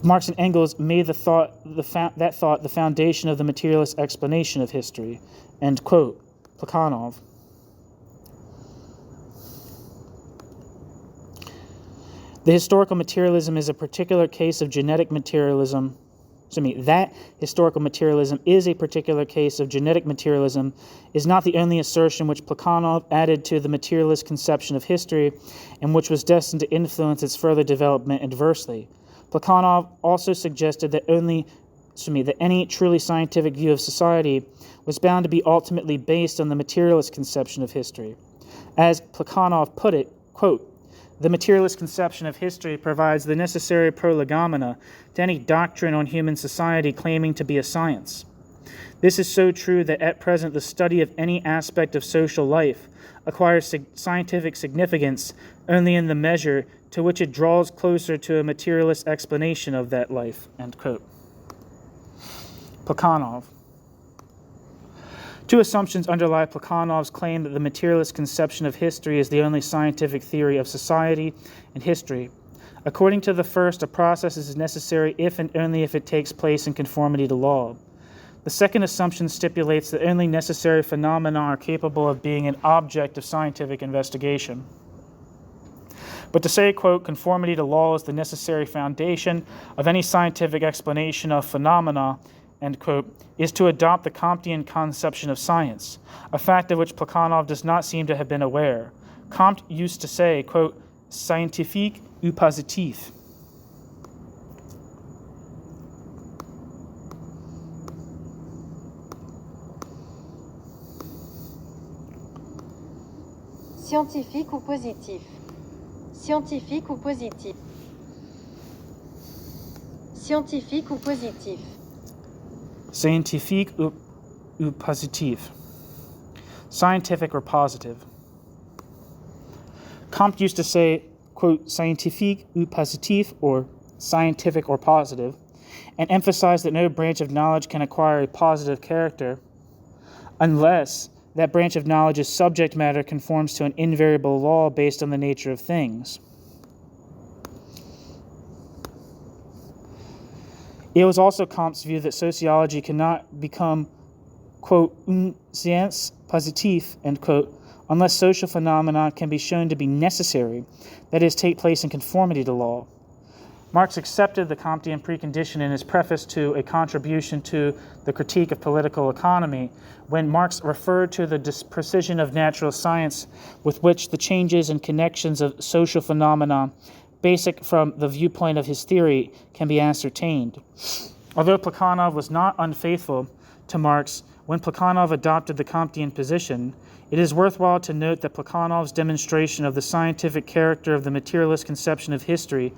Marx and Engels made that thought the foundation of the materialist explanation of history. End quote. Plekhanov. The historical materialism is a particular case of genetic materialism that historical materialism is a particular case of genetic materialism is not the only assertion which Plekhanov added to the materialist conception of history and which was destined to influence its further development adversely. Plekhanov also suggested that any truly scientific view of society was bound to be ultimately based on the materialist conception of history. As Plekhanov put it, quote, "The materialist conception of history provides the necessary prolegomena to any doctrine on human society claiming to be a science. This is so true that at present the study of any aspect of social life acquires scientific significance only in the measure to which it draws closer to a materialist explanation of that life." End quote. Plekhanov. Two assumptions underlie Plekhanov's claim that the materialist conception of history is the only scientific theory of society and history. According to the first, a process is necessary if and only if it takes place in conformity to law. The second assumption stipulates that only necessary phenomena are capable of being an object of scientific investigation. But to say, quote, "conformity to law is the necessary foundation of any scientific explanation of phenomena," end quote, is to adopt the Comtean conception of science, a fact of which Plekhanov does not seem to have been aware. Comte used to say, quote, "scientifique ou positif." Scientifique ou positif. Scientifique ou positif. Scientifique ou positif. Scientifique ou positif. Scientific or positive. Comte used to say, quote, "scientifique ou positif," or scientific or positive, and emphasize that no branch of knowledge can acquire a positive character unless that branch of knowledge's subject matter conforms to an invariable law based on the nature of things. It was also Comte's view that sociology cannot become, quote, "une science positive," end quote, unless social phenomena can be shown to be necessary, that is, take place in conformity to law. Marx accepted the Comtean precondition in his preface to A Contribution to the Critique of Political Economy, when Marx referred to the precision of natural science with which the changes and connections of social phenomena, basic from the viewpoint of his theory, can be ascertained. Although Plekhanov was not unfaithful to Marx when Plekhanov adopted the Comtean position, it is worthwhile to note that Plekhanov's demonstration of the scientific character of the materialist conception of history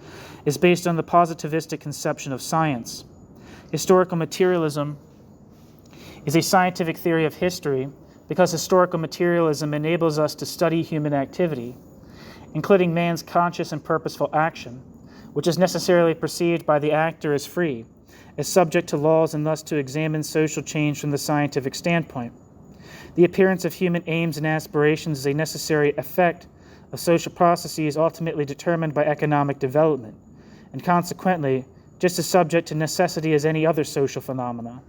is based on the positivistic conception of science. Historical materialism is a scientific theory of history because historical materialism enables us to study human activity, including man's conscious and purposeful action, which is necessarily perceived by the actor as free, as subject to laws, and thus to examine social change from the scientific standpoint. The appearance of human aims and aspirations is a necessary effect of social processes ultimately determined by economic development, and consequently, just as subject to necessity as any other social phenomena.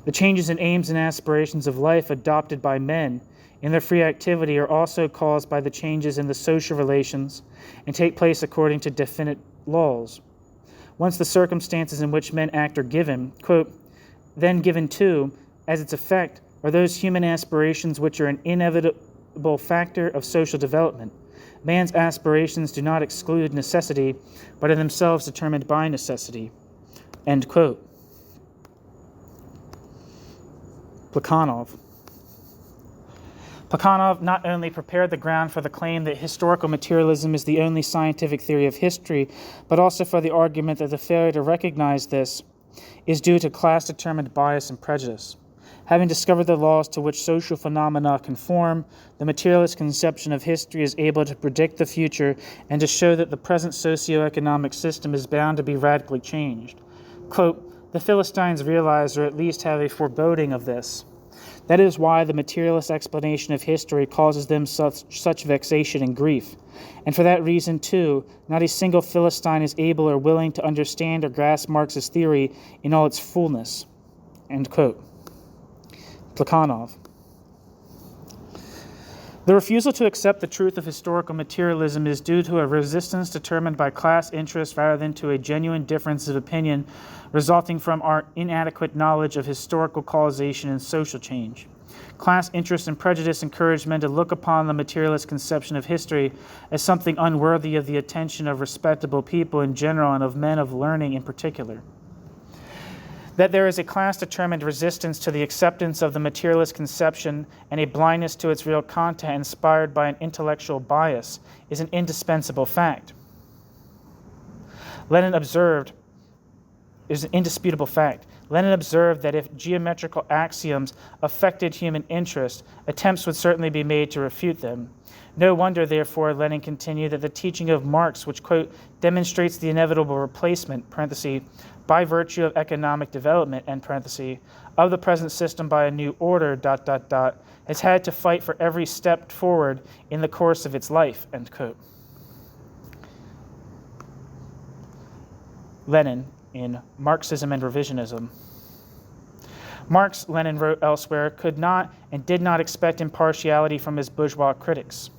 The changes in aims and aspirations of life adopted by men in their free activity are also caused by the changes in the social relations and take place according to definite laws. Once the circumstances in which men act are given, quote, "then given too, as its effect, are those human aspirations which are an inevitable factor of social development. Man's aspirations do not exclude necessity, but are themselves determined by necessity." End quote. Plekhanov. Plekhanov not only prepared the ground for the claim that historical materialism is the only scientific theory of history, but also for the argument that the failure to recognize this is due to class-determined bias and prejudice. Having discovered the laws to which social phenomena conform, the materialist conception of history is able to predict the future and to show that the present socioeconomic system is bound to be radically changed. Quote, "The Philistines realize, or at least have a foreboding of this. That is why the materialist explanation of history causes them such vexation and grief. And for that reason, too, not a single Philistine is able or willing to understand or grasp Marx's theory in all its fullness." End quote. Plekhanov. The refusal to accept the truth of historical materialism is due to a resistance determined by class interest rather than to a genuine difference of opinion resulting from our inadequate knowledge of historical causation and social change. Class interest and prejudice encourage men to look upon the materialist conception of history as something unworthy of the attention of respectable people in general and of men of learning in particular. That there is a class-determined resistance to the acceptance of the materialist conception and a blindness to its real content inspired by an intellectual bias is an indispensable fact. Lenin observed, is an indisputable fact. Lenin observed that if geometrical axioms affected human interest, attempts would certainly be made to refute them. No wonder, therefore, Lenin continued, that the teaching of Marx, which, quote, demonstrates the inevitable replacement, parenthesis, by virtue of economic development, end parenthesis, of the present system by a new order, has had to fight for every step forward in the course of its life, end quote. Lenin in Marxism and Revisionism. Marx, Lenin wrote elsewhere, could not and did not expect impartiality from his bourgeois critics.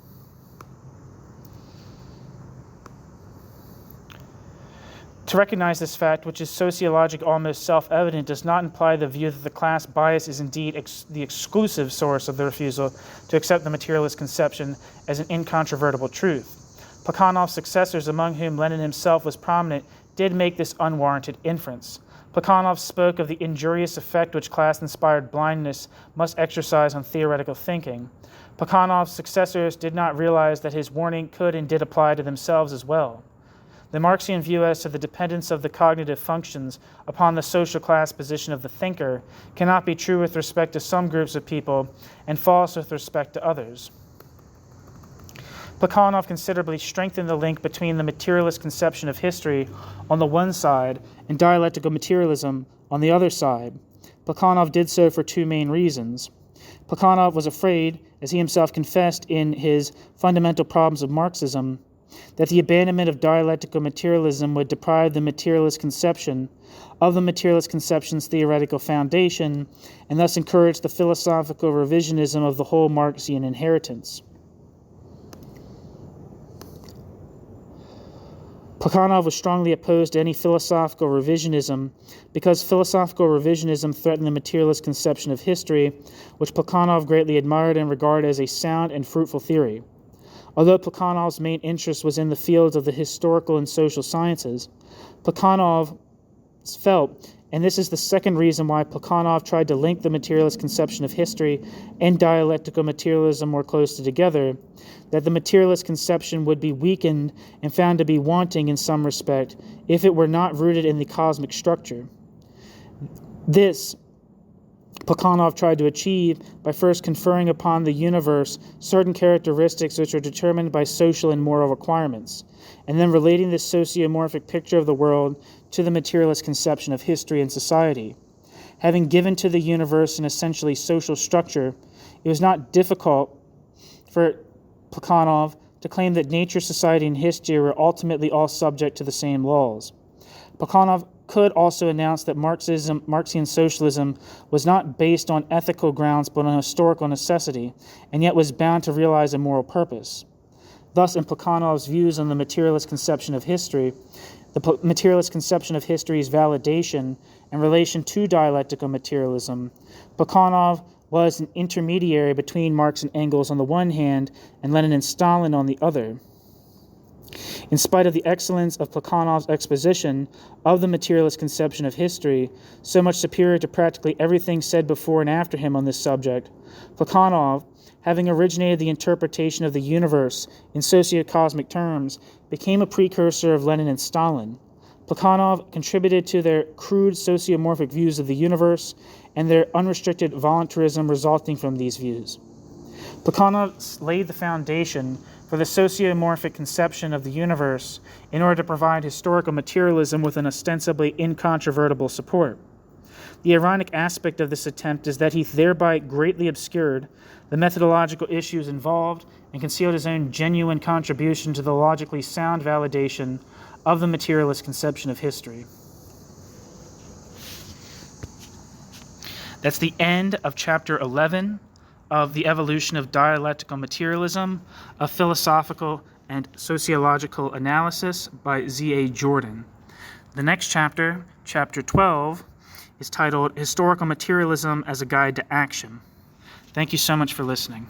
To recognize this fact, which is sociologically almost self-evident, does not imply the view that the class bias is indeed the exclusive source of the refusal to accept the materialist conception as an incontrovertible truth. Plekhanov's successors, among whom Lenin himself was prominent, did make this unwarranted inference. Plekhanov spoke of the injurious effect which class-inspired blindness must exercise on theoretical thinking. Plekhanov's successors did not realize that his warning could and did apply to themselves as well. The Marxian view as to the dependence of the cognitive functions upon the social class position of the thinker cannot be true with respect to some groups of people and false with respect to others. Plekhanov considerably strengthened the link between the materialist conception of history on the one side and dialectical materialism on the other side. Plekhanov did so for two main reasons. Plekhanov was afraid, as he himself confessed in his Fundamental Problems of Marxism, that the abandonment of dialectical materialism would deprive the materialist conception of the materialist conception's theoretical foundation and thus encourage the philosophical revisionism of the whole Marxian inheritance. Plekhanov was strongly opposed to any philosophical revisionism because philosophical revisionism threatened the materialist conception of history, which Plekhanov greatly admired and regarded as a sound and fruitful theory. Although Plekhanov's main interest was in the fields of the historical and social sciences, Plekhanov felt, and this is the second reason why Plekhanov tried to link the materialist conception of history and dialectical materialism more closely together, that the materialist conception would be weakened and found to be wanting in some respect if it were not rooted in the cosmic structure. This Plekhanov tried to achieve by first conferring upon the universe certain characteristics which are determined by social and moral requirements, and then relating this sociomorphic picture of the world to the materialist conception of history and society. Having given to the universe an essentially social structure, it was not difficult for Plekhanov to claim that nature, society, and history were ultimately all subject to the same laws. Plekhanov could also announce that Marxian socialism was not based on ethical grounds but on historical necessity, and yet was bound to realize a moral purpose. Thus, in Plekhanov's views on the materialist conception of history, the materialist conception of history's validation in relation to dialectical materialism, Plekhanov was an intermediary between Marx and Engels on the one hand and Lenin and Stalin on the other. In spite of the excellence of Plekhanov's exposition of the materialist conception of history, so much superior to practically everything said before and after him on this subject, Plekhanov, having originated the interpretation of the universe in socio-cosmic terms, became a precursor of Lenin and Stalin. Plekhanov contributed to their crude sociomorphic views of the universe and their unrestricted voluntarism resulting from these views. Plekhanov laid the foundation for the sociomorphic conception of the universe in order to provide historical materialism with an ostensibly incontrovertible support. The ironic aspect of this attempt is that he thereby greatly obscured the methodological issues involved and concealed his own genuine contribution to the logically sound validation of the materialist conception of history. That's the end of chapter 11 of The Evolution of Dialectical Materialism, a Philosophical and Sociological Analysis by Z.A. Jordan. The next chapter, chapter 12, is titled Historical Materialism as a Guide to Action. Thank you so much for listening.